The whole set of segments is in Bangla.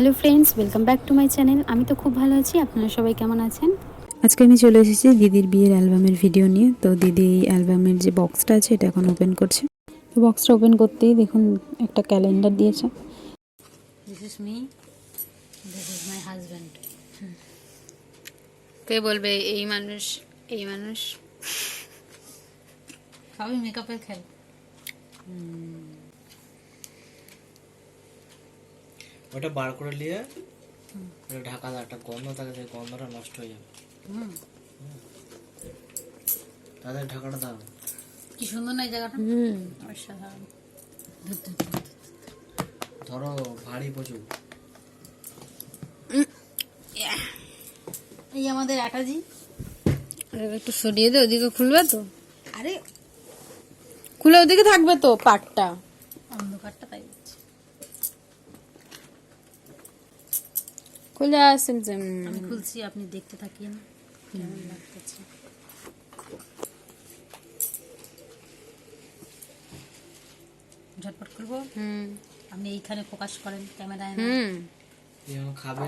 Hello friends, welcome back to my channel. আমি তো খুব ভালো আছি, আপনারা সবাই কেমন আছেন? আজকে আমি চলে এসেছি দিদির বিয়ের অ্যালবামের ভিডিও নিয়ে। তো দিদি এই অ্যালবামের যে বক্সটা আছে এটা এখন ওপেন করছে। তো বক্সটা ওপেন করতেই দেখুন একটা ক্যালেন্ডার দিয়েছে। This is me, this is my husband. কে বলবে এই মানুষ, এই মানুষ? সবই মেকআপের খেল। ওটা বার করে নিয়ে ওটা ঢাকা দাও, একটা গন্ধ থাকে, সেই গন্ধটা নষ্ট হয়ে যাবে। তাদের ঢাকাটা দাও। কি সুন্দর না এই জায়গাটা, অসাধারণ। ধরো ভারী প্রচুর। এই আমাদের আটাজি একটু সরিয়ে দে, ওদিকে খুলবে তো। আরে খুলে ওদিকে থাকবে তো পাটটা, অন্ধকারটা তাই হচ্ছে। খুলে আসেন যে আমি খুলছি, আপনি দেখতে থাকেন কেমন লাগতেছে। ঝটপট করবো। আপনি এইখানে ফোকাস করেন ক্যামেরায় না। খাবে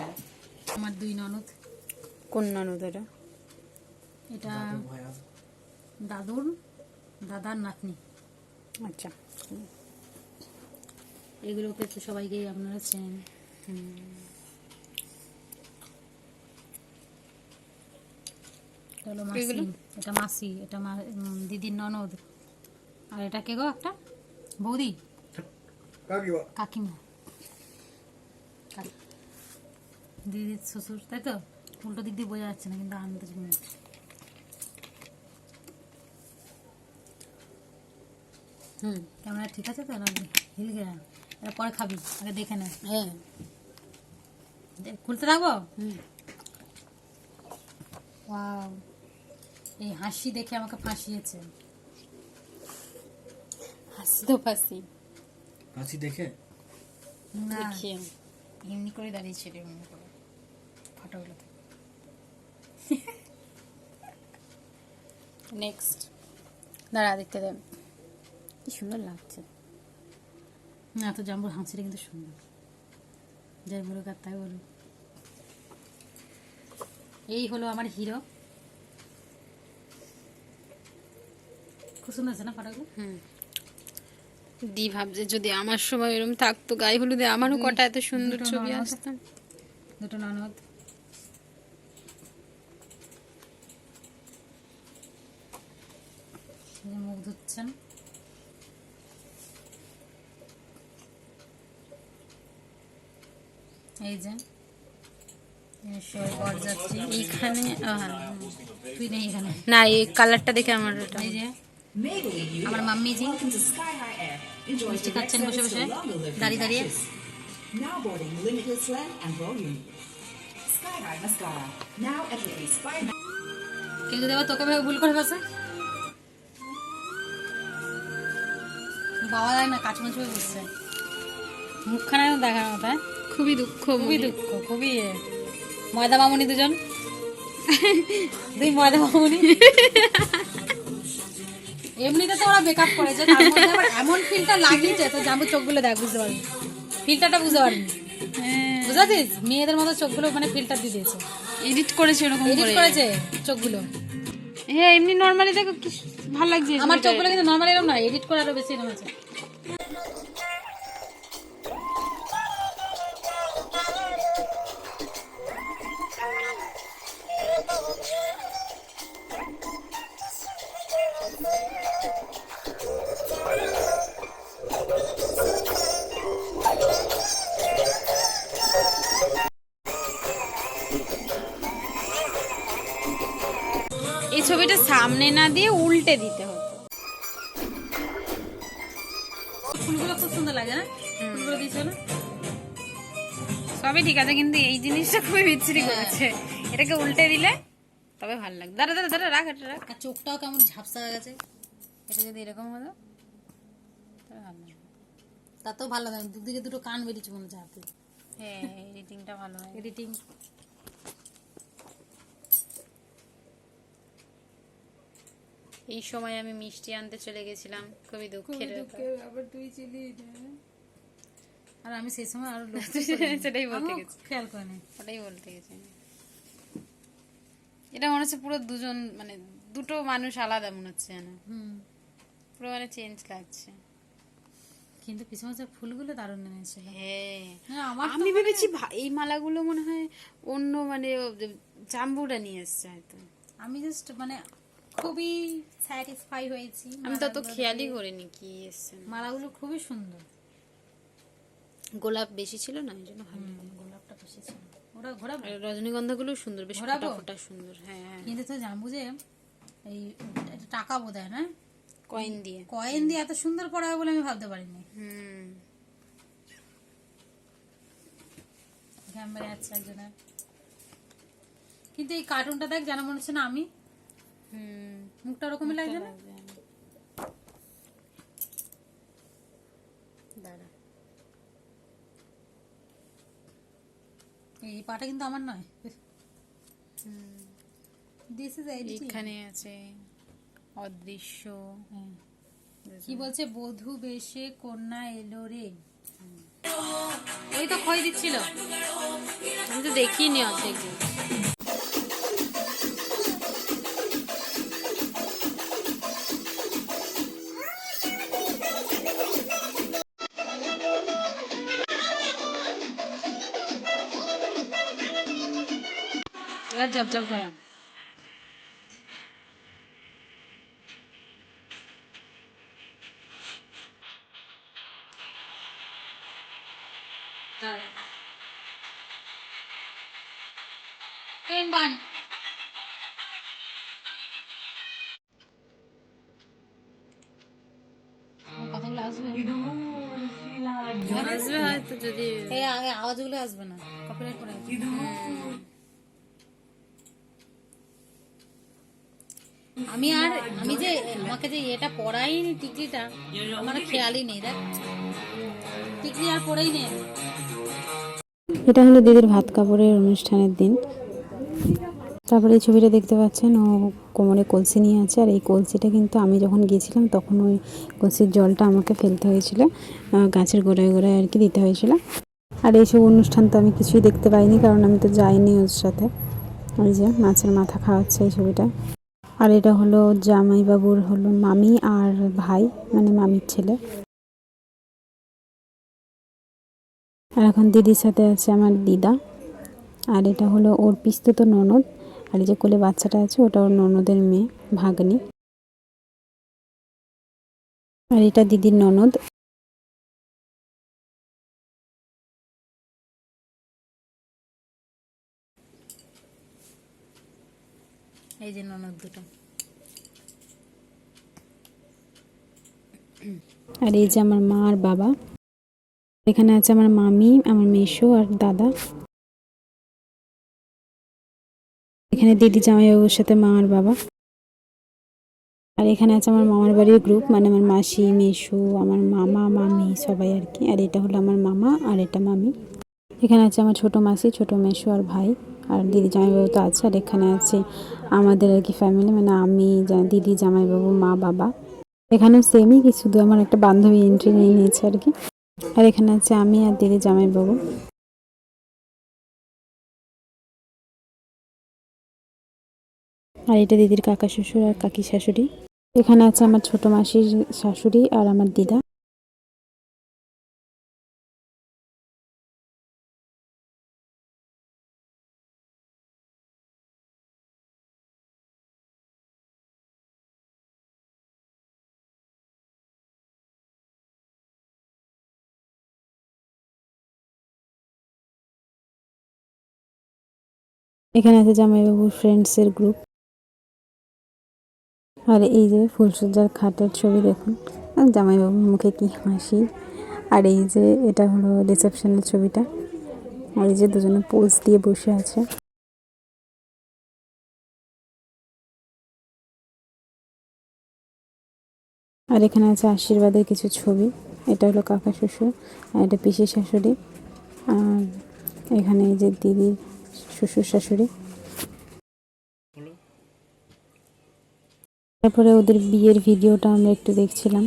আমার দুই ননদ। কোন ননদ এটা? এটা দাদুর দাদার নাতনি। আচ্ছা, এগুলোকে তো সবাইকেই আপনারা চেনেন। এটা মাসি, এটা মাসি, এটা দিদির ননদ। আর এটা কে গো? একটা বৌদি, কাকিমা, দিদির শ্বশুর, তাই তো? উল্টো দিক দিয়ে বোঝা যাচ্ছে না, কিন্তু আনন্দ ক্যামেরা ঠিক আছে তো? না হিল গেলাম, এটা পরে খাবি, আগে দেখে নে। হ্যাঁ, খুলতে থাকবো। ওয়াও, এই হাসি দেখে আমাকে ফাঁসিয়েছে। হাসি তো ফাঁসি, হাসি দেখে না এমনি করে দাঁড়িয়েছিল, এমনি করে ফটোগুলো। নেক্সট দাঁড়া, দেখতে দেন কি সুন্দর লাগছে। না তো জাম্বুর হাসিটা কিন্তু সুন্দর, যাই বলুক আর তাই বলুক। এই হলো আমার হিরো। খুব সুন্দর আছে না ফটোগুলো? দি ভাবছে যদি আমার সময় এরকম থাকতো গায়ে হলুদে, আমারও কটা এত সুন্দর ছবি আসতাম। দুটো ননদ, মুখ ধুচ্ছেন। এই যে এইখানে তুই নেই এখানে না, এই কালারটা দেখে আমার এই যে আমার মাম্মি জি মিষ্টি খাচ্ছেন বসে বসে, দাঁড়িয়ে দাঁড়িয়ে। Now boarding limitless length and volume. Sky High Mascara. Now at rupees 5. কেউ যদি আবার তোকে ভেবে ভুল করে বসে, বাবা দেখ না কাচুমাচু হয়ে বসছে, মুখখানা দেখার মতো। খুবই দুঃখ, খুবই দুঃখ, খুবই ময়দা মামুনি দুজন, দুই ময়দা মামুনি। এমনিতে তো ওরা বেকআপ করেছে, তার মধ্যে আবার এমন ফিল্টার লাগিয়েছে তো জাম্বু চোখগুলো দেখ, বুঝতে পারবি ফিল্টারটা, বুঝতে পারবি? বুঝাছিস? মেয়েদের মতো চোখগুলো মানে ফিল্টার দিয়ে দিয়েছে, এডিট করেছে, এরকম এডিট করেছে চোখগুলো। হ্যাঁ, এমনি নরমালি দেখো কি ভালো লাগছে আমার চোখগুলো, কিন্তু নরমালি এরকম না, এডিট করে আরো বেশি এরকম আছে। এই ছবিটা সামনে না দিয়ে উল্টে দিতে হতো। ফুলগুলো খুব সুন্দর লাগে না? ফুলগুলো দিয়েছো না? সবই ঠিক আছে, কিন্তু এই জিনিসটা খুবই বিচ্ছিরি করেছে। এটাকে উল্টে দিলে তবে ভালো লাগবে। দাঁড়া দাঁড়া দাঁড়া, রাখ এটা রাখ। চোখটাও কেমন ঝাপসা হয়ে গেছে, এটা যদি এরকম হতো তবে ভালো লাগবে। তাতেও ভালো লাগে, দুদিকে দুটো কান বেরিয়েছে মনে হচ্ছে হাতে। হ্যাঁ, এডিটিংটা ভালো হয়, এডিটিং। এই সময় আমি মিষ্টি আনতে চলে গেছিলাম, খুবই দুঃখের ব্যাপার। আবার তুই ছিলি আর আমি সেই সময় আরো সেটাই বলতে গেছি, খেয়াল করিনি। ওটাই বলতে গেছি। এটা মনে হচ্ছে পুরো দুজন মানে দুটো মানুষ আলাদা মনে হচ্ছে যেন, পুরো মানে চেঞ্জ লাগছে। কিন্তু পিছনে ফুলগুলো দারুণ এনেছিল। হ্যাঁ, হ্যাঁ, আমার তো আমি ভেবেছি এই মালাগুলো মনে হয় অন্য মানে জাম্বুরা নিয়ে এসছে হয়তো। আমি জাস্ট মানে খুবই স্যাটিসফাই হয়েছি। আমি তত খেয়ালই করিনি কি এসছে। মালাগুলো খুবই সুন্দর। গোলাপ বেশি ছিল না, এই জন্য ভালো। গোলাপটা বেশি ছিল। ওরা ঘোরাবো, আর রজনীগন্ধা গুলো সুন্দর, বেশ ঘোরাবো? ফোটা ফোটা সুন্দর। হ্যাঁ হ্যাঁ, কিন্তু তো জানবো যে এই এটা টাকা বোধ হয় না, কয়েন দিয়ে। কয়েন দিয়ে এত সুন্দর পড়া হবে বলে আমি ভাবতে পারিনি। গ্যাম্বারে আছে একজনের। কিন্তু এই কার্টুনটা দেখ, জানা মনে হচ্ছে না আমি, মুখটা ওরকমই লাগছে না? দাঁড়া, এই পাটা কিন্তু আমার নয়। This is editing. এখানে আছে অদৃশ্য। কি বলছে, বধূ বেশে কন্যা এলো রে। ওই তো খই দিচ্ছিল, আমি তো দেখিনি অর্ধেক। এবার জব জব করে পেন বান। কথাগুলো আসবে, আসবে হয়তো, যদি এই আওয়াজগুলো আসবে না, কপিরাইট করে আসবে। আমি যে আমাকে যে এটা পরাইনি টিকলিটা, আমার খেয়ালই নেই। দেখ টিকলি আর পরেই নেই আমি। এটা হলো দিদির ভাত কাপড়ের অনুষ্ঠানের দিন। তারপরে এই ছবিটা দেখতে পাচ্ছেন, ও কোমরে কলসি নিয়ে আছে। আর এই কলসিটা কিন্তু আমি যখন গিয়েছিলাম তখন ওই কলসির জলটা আমাকে ফেলতে হয়েছিল, গাছের গোড়ায় গোড়ায় আর কি দিতে হয়েছিল। আর এইসব অনুষ্ঠান তো আমি কিছুই দেখতে পাইনি, কারণ আমি তো যাইনি ওর সাথে। ওই যে মাছের মাথা খাওয়াচ্ছে এই ছবিটা। আর এটা হলো জামাইবাবুর হলো মামি আর ভাই, মানে মামির ছেলে। আর এখন দিদির সাথে আছে আমার দিদা। আর এটা হলো ওর পিস্তুত ননদ। আর এই যে কোলে বাচ্চাটা আছে, ওটা ওর ননদের মেয়ে, ভাগ্নি। আর এটা দিদির ননদ। এই যে ননদ দুটো। আর এই যে আমার মা আর বাবা। এখানে আছে আমার মামি, আমার মেসো আর দাদা। এখানে দিদি জামাইবাবুর সাথে মা আর বাবা। আর এখানে আছে আমার মামার বাড়ির গ্রুপ, মানে আমার মাসি, মেসো, আমার মামা, মামি সবাই আর কি। আর এটা হলো আমার মামা আর এটা মামি। এখানে আছে আমার ছোটো মাসি, ছোটো মেসো আর ভাই। আর দিদি জামাইবাবু তো আছে। আর এখানে আছে আমাদের আর কি ফ্যামিলি, মানে আমি, দিদি, জামাইবাবু, মা, বাবা। এখানেও সেমই, কি শুধু আমার একটা বান্ধবী এন্ট্রি নিয়ে নিয়েছে আর কি। আর এখানে আছে আমি আর দিদি জামাইবাবু। আর এটা দিদির কাকা শ্বশুর আর কাকি শাশুড়ি। এখানে আছে আমার ছোট মাসির শাশুড়ি আর আমার দিদা। এখানে আছে জামাইবাবুর ফ্রেন্ডসের গ্রুপ। আর এই যে ফুলসজ্জার খাটের ছবি দেখুন, জামাইবাবুর মুখে কি হাসি। আর এই যে এটা হলো রিসেপশনের ছবিটা। আর এই যে দুজনে পোজ দিয়ে বসে আছে। আর এখানে আছে আশীর্বাদের কিছু ছবি। এটা হলো কাকা শ্বশুর, আর এটা পিসি শাশুড়ি। আর এখানে এই যে দিদির শ্বশুর শাশুড়ি। তারপরে ওদের বিয়ের ভিডিওটা আমরা একটু দেখছিলাম।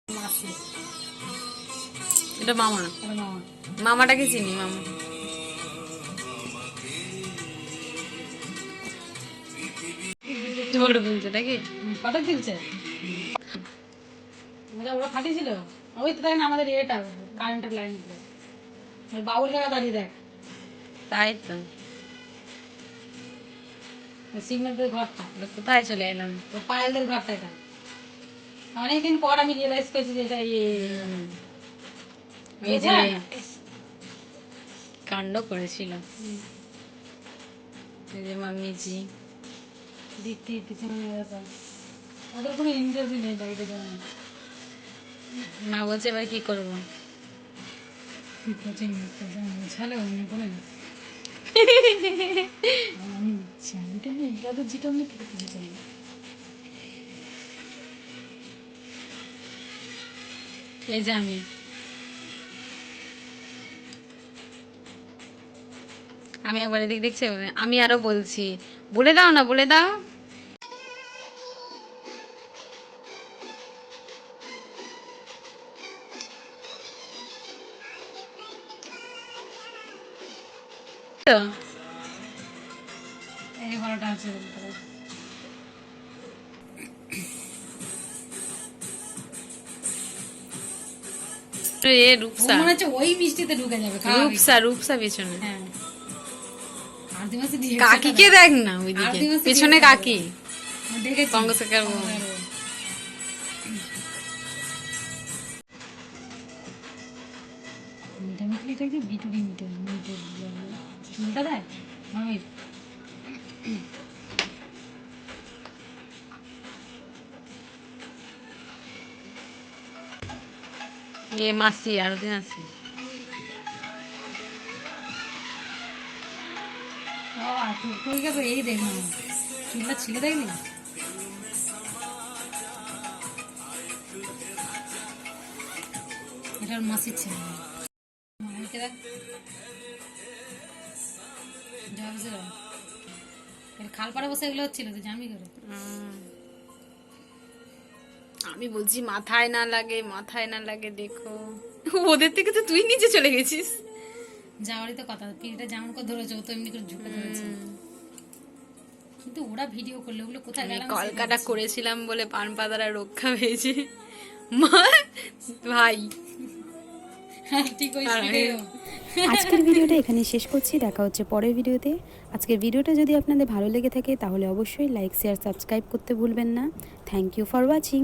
মাসি, এটা মামা, এটা মামা। মামাটাকে চিনি, মামা। ঝোড় বলছে নাকি? পাঠক দিলছে ওরা ফাটিয়েছিল। ওই তো দেখেন আমাদের এটা কারেন্টের লাইন, ওই বাবুর জায়গা দাঁড়িয়ে দেখ, তাই তো, সিগন্যালদের ঘরটা, কোথায় চলে এলাম? তো পায়েলদের ঘরটা এটা। অনেকদিন পর আমি রিয়েলাইজ করেছি যে এটা এই যে কাণ্ড করেছিল, এই যে মামিজি। দিদি পিছনে ওদের কোনো ইন্টারভিউ নেই বাড়িতে যাওয়া। মা বলছে এবার কি করবো? কোচিং ছাড়ে অন্য করে না। আমি জানিটা নেই, এগুলো যেটা আমি খেতে চাই না। এই যে আমি একবার এদিক দেখছি, আমি আরো বলছি বলে দাও না, বলে দাও। তো এই ঘরটা আছে এ রূপসা, মনে হচ্ছে ওই মিষ্টিতে ঢুকে যাবে খাওয়া হয়ে গেছে। রূপসা পেছনে। হ্যাঁ আরতি মাসি দিয়ে কাকিকে দেখ না ওইদিকে, আদিবাসী পেছনে দিয়ে কাকি। দেখেছি কংগ্রেসের বউ। মিঠা মিঠলিটা কি বিটুরি মিঠা মিঠা দেয় মামির। এ মাসি, আরতি মাসি। তুই গেছে এই দেখ না চুলটা ছিল দেখলি। এটার মাসির ছিল মামিকে দেখ খাল পাড়ে বসে এগুলো হচ্ছিল তুই জানবি করে। আমি বলছি মাথায় না লাগে, মাথায় না লাগে, দেখো ওদের থেকে তো তুই নিচে চলে গেছিস। যাওয়ারই তো কথা, পিঠটা যেমন করে ধরেছে ও তো এমনি করে ঝুঁকে ধরেছে, কিন্তু ওরা ভিডিও করলে ওগুলো কোথায় আমি গেলাম কলকাতা করেছিলাম বলে পান পাতারা রক্ষা পেয়েছে। মা ভাই ঠিক ওই আর speed-এ ও। আজকের ভিডিওটা এখানে শেষ করছি, দেখা হচ্ছে পরের ভিডিওতে। আজকের ভিডিওটা যদি আপনাদের ভালো লেগে থাকে তাহলে অবশ্যই লাইক, শেয়ার, সাবস্ক্রাইব করতে ভুলবেন না। Thank you for watching.